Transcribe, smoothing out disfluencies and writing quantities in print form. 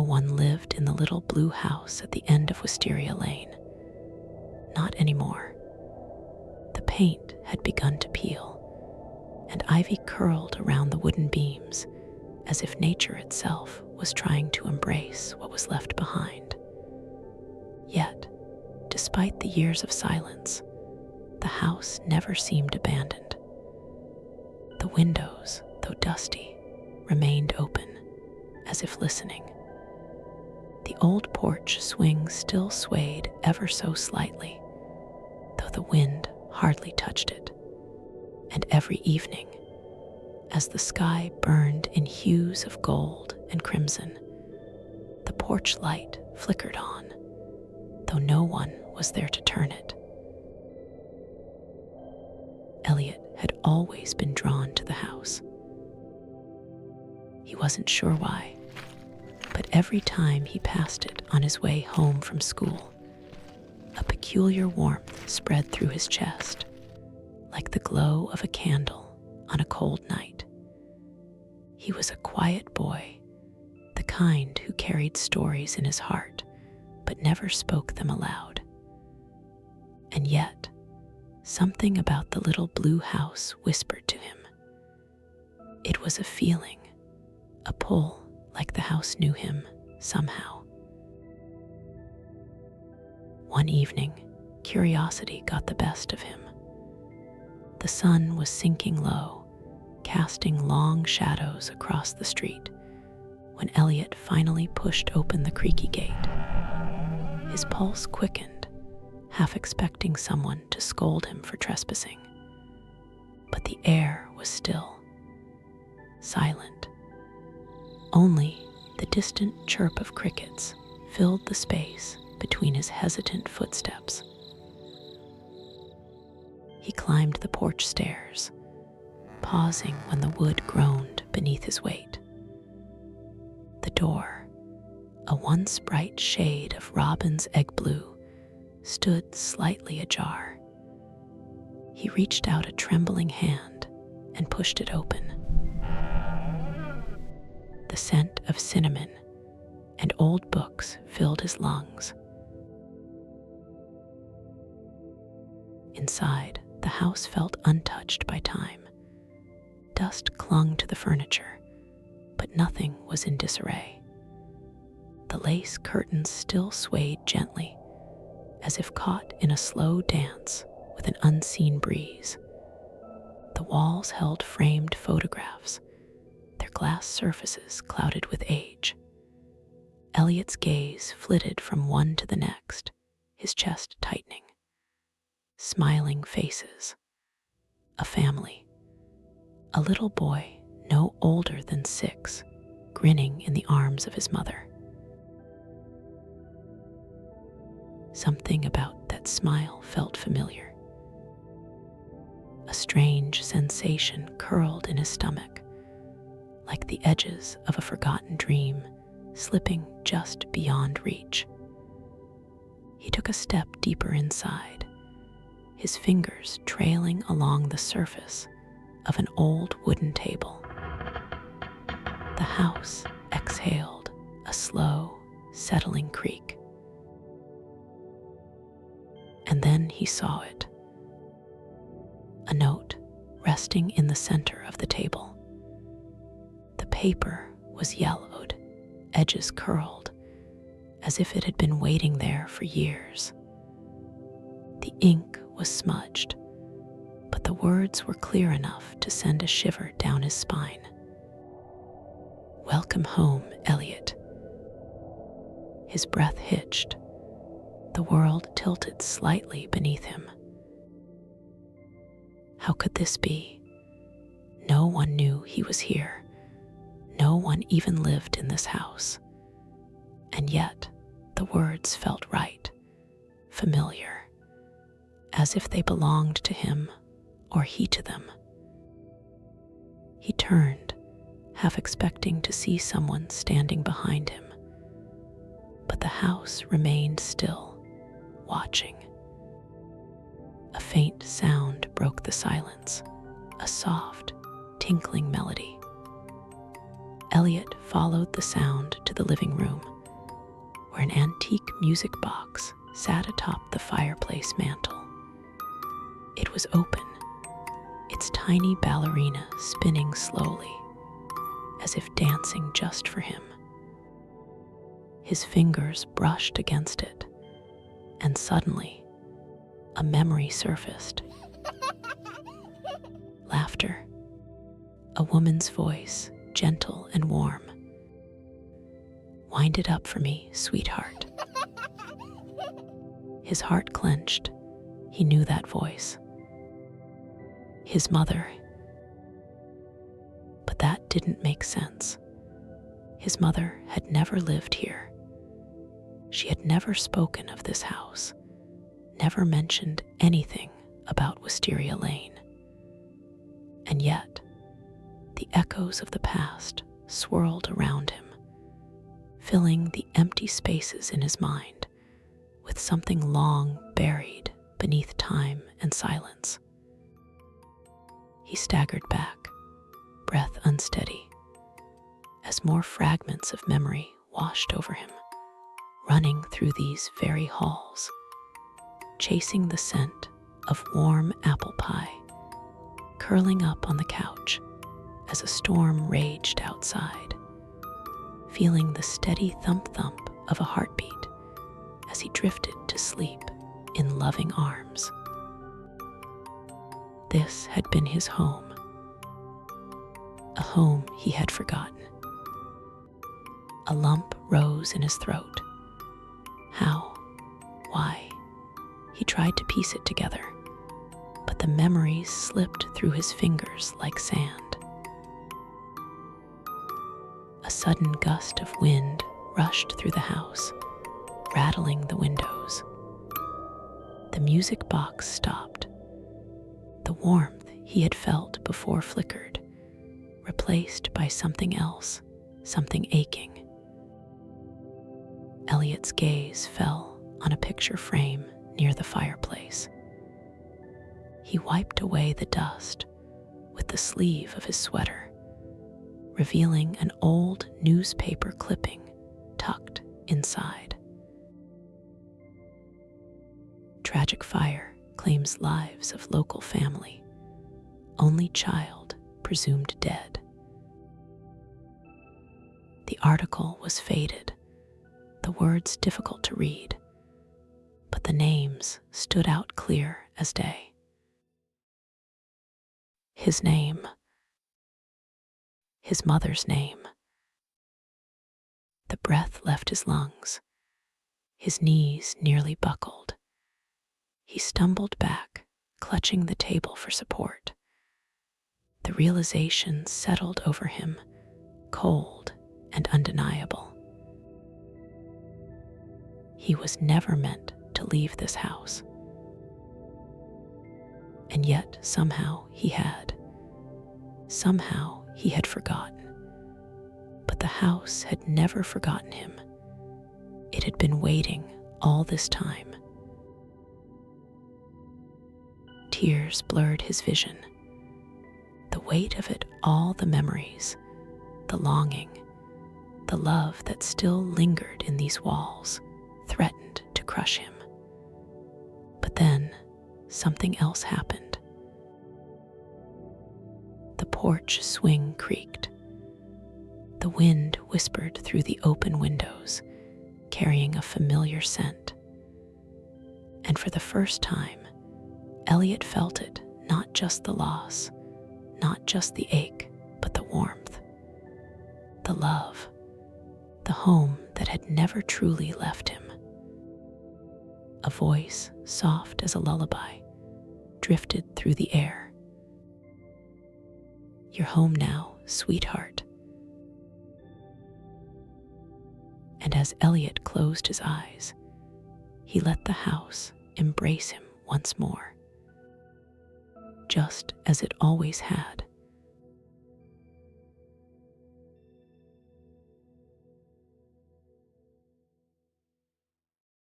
one lived in the little blue house at the end of Wisteria Lane. Not anymore. The paint had begun to peel, and ivy curled around the wooden beams as if nature itself was trying to embrace what was left behind. Yet, despite the years of silence, the house never seemed abandoned. The windows, though dusty, remained open, as if listening. The old porch swing still swayed ever so slightly, though the wind hardly touched it. And every evening, as the sky burned in hues of gold and crimson, the porch light flickered on, though no one was there to turn it. Elliot had always been drawn to the house. He wasn't sure why, but every time he passed it on his way home from school, a peculiar warmth spread through his chest, like the glow of a candle on a cold night. He was a quiet boy, the kind who carried stories in his heart, but never spoke them aloud. And yet, something about the little blue house whispered to him. It was a feeling, a pull, like the house knew him somehow. One evening, curiosity got the best of him. The sun was sinking low, casting long shadows across the street, when Elliot finally pushed open the creaky gate. His pulse quickened, half expecting someone to scold him for trespassing. But the air was still, silent. Only the distant chirp of crickets filled the space between his hesitant footsteps. He climbed the porch stairs, pausing when the wood groaned beneath his weight. The door, a once bright shade of robin's egg blue, stood slightly ajar. He reached out a trembling hand and pushed it open. The scent of cinnamon and old books filled his lungs. Inside, the house felt untouched by time. Dust clung to the furniture, but nothing was in disarray. The lace curtains still swayed gently, as if caught in a slow dance with an unseen breeze. The walls held framed photographs, their glass surfaces clouded with age. Elliot's gaze flitted from one to the next, his chest tightening. Smiling faces. A family. A little boy, no older than 6, grinning in the arms of his mother. Something about that smile felt familiar. A strange sensation curled in his stomach, like the edges of a forgotten dream slipping just beyond reach. He took a step deeper inside, his fingers trailing along the surface of an old wooden table. The house exhaled a slow, settling creak. And then he saw it. A note resting in the center of the table. The paper was yellowed, edges curled, as if it had been waiting there for years. The ink was smudged, but the words were clear enough to send a shiver down his spine. "Welcome home, Elliot." His breath hitched. The world tilted slightly beneath him. How could this be? No one knew he was here. No one even lived in this house. And yet, the words felt right, familiar, as if they belonged to him or he to them. He turned, half expecting to see someone standing behind him. But the house remained still, watching. A faint sound broke the silence, a soft, tinkling melody. Elliot followed the sound to the living room, where an antique music box sat atop the fireplace mantel. It was open, its tiny ballerina spinning slowly, as if dancing just for him. His fingers brushed against it, and suddenly, a memory surfaced. Laughter. A woman's voice, gentle and warm. "Wind it up for me, sweetheart." His heart clenched. He knew that voice. His mother. But that didn't make sense. His mother had never lived here. She had never spoken of this house, never mentioned anything about Wisteria Lane. And yet, the echoes of the past swirled around him, filling the empty spaces in his mind with something long buried beneath time and silence. He staggered back, breath unsteady, as more fragments of memory washed over him, running through these very halls, chasing the scent of warm apple pie, curling up on the couch as a storm raged outside, feeling the steady thump-thump of a heartbeat as he drifted to sleep in loving arms. This had been his home, a home he had forgotten. A lump rose in his throat. How? Why? He tried to piece it together, but the memories slipped through his fingers like sand. A sudden gust of wind rushed through the house, rattling the windows. The music box stopped. The warmth he had felt before flickered, replaced by something else, something aching. Elliot's gaze fell on a picture frame near the fireplace. He wiped away the dust with the sleeve of his sweater, revealing an old newspaper clipping tucked inside. Tragic fire claims lives of local family. Only child presumed dead. The article was faded, the words difficult to read, but the names stood out clear as day. His name. His mother's name. The breath left his lungs. His knees nearly buckled. He stumbled back, clutching the table for support. The realization settled over him, cold and undeniable. He was never meant to leave this house. And yet somehow he had. Somehow he had forgotten. But the house had never forgotten him. It had been waiting all this time. Tears blurred his vision. The weight of it all, the memories, the longing, the love that still lingered in these walls, threatened to crush him. But then something else happened. The porch swing creaked. The wind whispered through the open windows, carrying a familiar scent. And for the first time, Elliot felt it, not just the loss, not just the ache, but the warmth, the love, the home that had never truly left him. A voice, soft as a lullaby, drifted through the air. "You're home now, sweetheart." And as Elliot closed his eyes, he let the house embrace him once more, just as it always had.